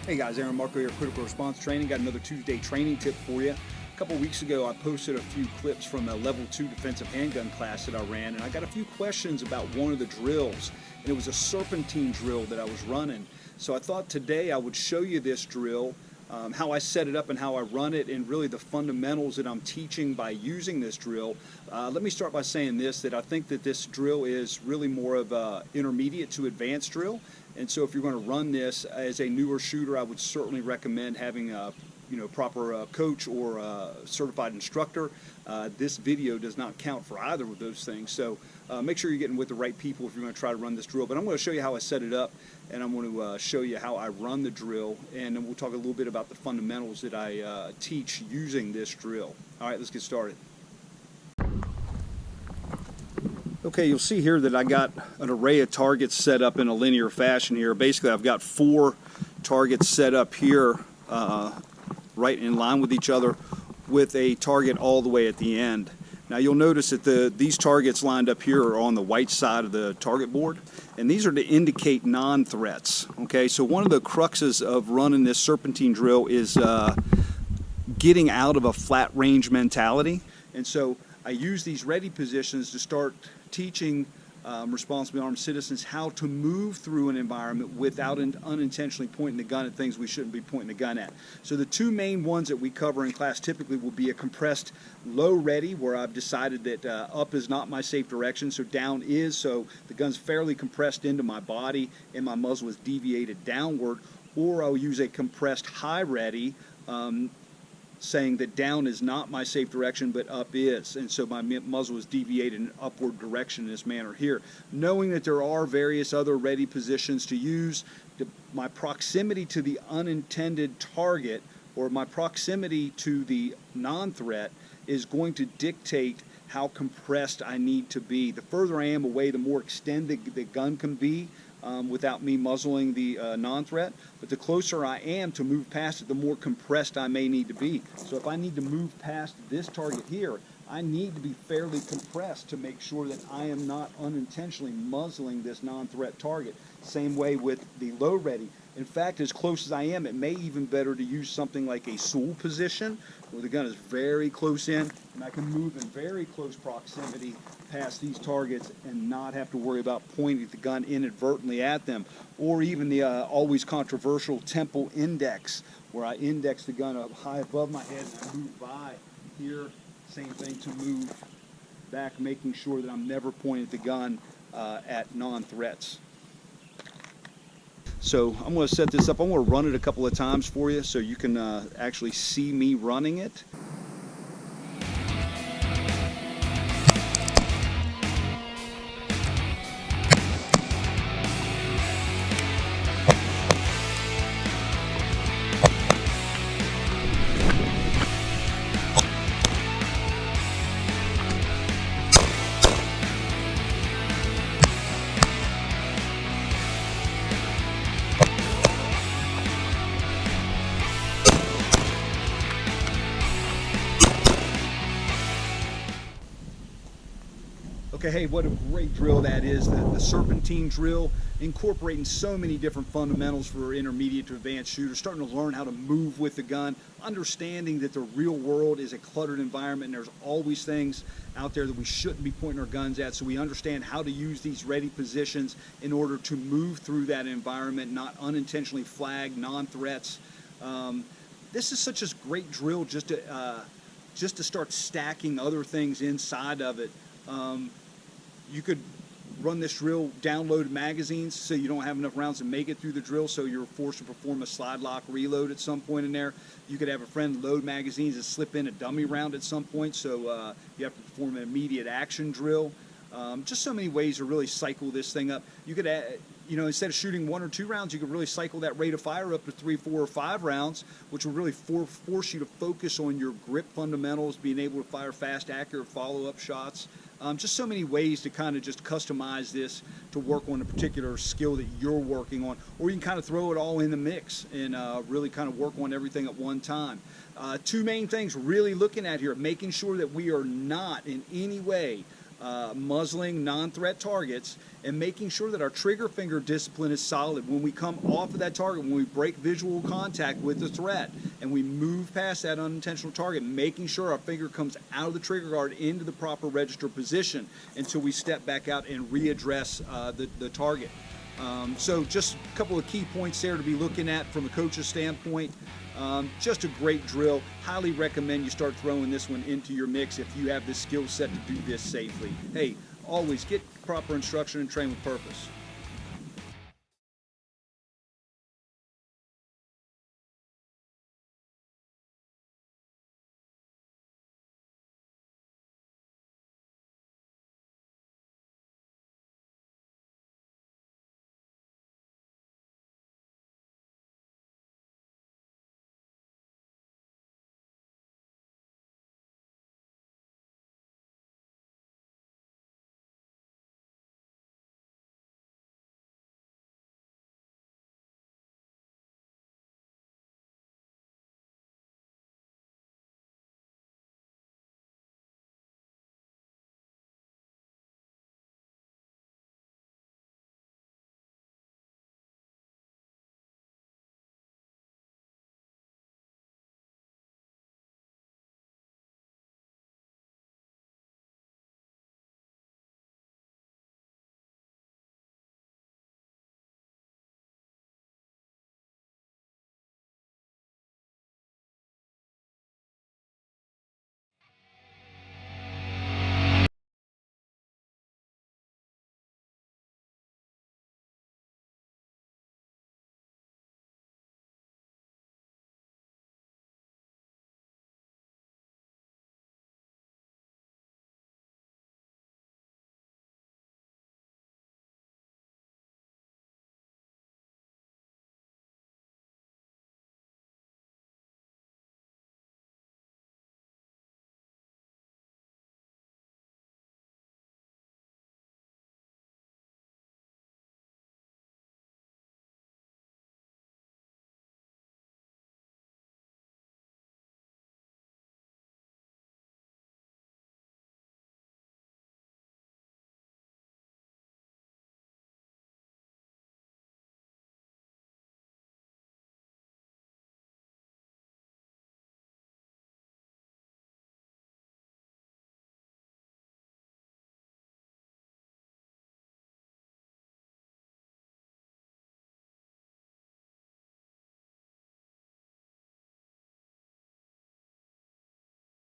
Hey guys, Aaron Marco here, Critical Response Training. Got another Tuesday training tip for you. A couple weeks ago I posted a few clips from a level 2 defensive handgun class that I ran, and I got a few questions about one of the drills, and it was a serpentine drill that I was running. So I thought today I would show you this drill, how I set it up and how I run it, and really the fundamentals that I'm teaching by using this drill. Let me start by saying this, that I think that this drill is really more of a intermediate to advanced drill. And so if you're going to run this as a newer shooter, I would certainly recommend having a proper coach or a certified instructor. This video does not count for either of those things. So make sure you're getting with the right people if you're going to try to run this drill. But I'm going to show you how I set it up, and I'm going to show you how I run the drill, and then we'll talk a little bit about the fundamentals that I teach using this drill. All right, let's get started. Okay, you'll see here that I got an array of targets set up in a linear fashion here. Basically, I've got 4 targets set up here right in line with each other with a target all the way at the end. Now you'll notice that these targets lined up here are on the white side of the target board, and these are to indicate non-threats. Okay, so one of the cruxes of running this serpentine drill is getting out of a flat range mentality, and so I use these ready positions to start teaching responsibly armed citizens how to move through an environment without unintentionally pointing the gun at things we shouldn't be pointing the gun at. So the 2 main ones that we cover in class typically will be a compressed low ready, where I've decided that up is not my safe direction, so down is, so the gun's fairly compressed into my body and my muzzle is deviated downward, or I'll use a compressed high ready, saying that down is not my safe direction but up is, and so my muzzle is deviated in an upward direction in this manner here. Knowing that there are various other ready positions to use, my proximity to the unintended target or my proximity to the non-threat is going to dictate how compressed I need to be. The further I am away, the more extended the gun can be without me muzzling the non-threat, but the closer I am to move past it, the more compressed I may need to be. So if I need to move past this target here, I need to be fairly compressed to make sure that I am not unintentionally muzzling this non-threat target. Same way with the low ready. In fact, as close as I am, it may even better to use something like a Soul position, where the gun is very close in, and I can move in very close proximity past these targets and not have to worry about pointing the gun inadvertently at them. Or even the always controversial tempo index, where I index the gun up high above my head and I move by here. Same thing to move back, making sure that I'm never pointing the gun at non-threats. So I'm going to set this up. I'm going to run it a couple of times for you so you can actually see me running it. Okay, hey, what a great drill that is, the serpentine drill, incorporating so many different fundamentals for intermediate to advanced shooters, starting to learn how to move with the gun, understanding that the real world is a cluttered environment and there's always things out there that we shouldn't be pointing our guns at, so we understand how to use these ready positions in order to move through that environment, not unintentionally flag non-threats. This is such a great drill just to start stacking other things inside of it. You could run this drill download magazines so you don't have enough rounds to make it through the drill, so you're forced to perform a slide lock reload at some point in there. You could have a friend load magazines and slip in a dummy round at some point, so you have to perform an immediate action drill. Just so many ways to really cycle this thing up. You could add, instead of shooting 1 or 2 rounds, you could really cycle that rate of fire up to 3, 4, or 5 rounds, which will really force you to focus on your grip fundamentals, being able to fire fast, accurate follow-up shots. Just so many ways to kind of just customize this to work on a particular skill that you're working on, or you can kind of throw it all in the mix and really kind of work on everything at one time. 2 main things really looking at here, making sure that we are not in any way muzzling non-threat targets, and making sure that our trigger finger discipline is solid. When we come off of that target, when we break visual contact with the threat, and we move past that unintentional target, making sure our finger comes out of the trigger guard into the proper register position until we step back out and readdress the target. So just a couple of key points there to be looking at from a coach's standpoint. Just a great drill. Highly recommend you start throwing this one into your mix if you have the skill set to do this safely. Hey, always get proper instruction and train with purpose.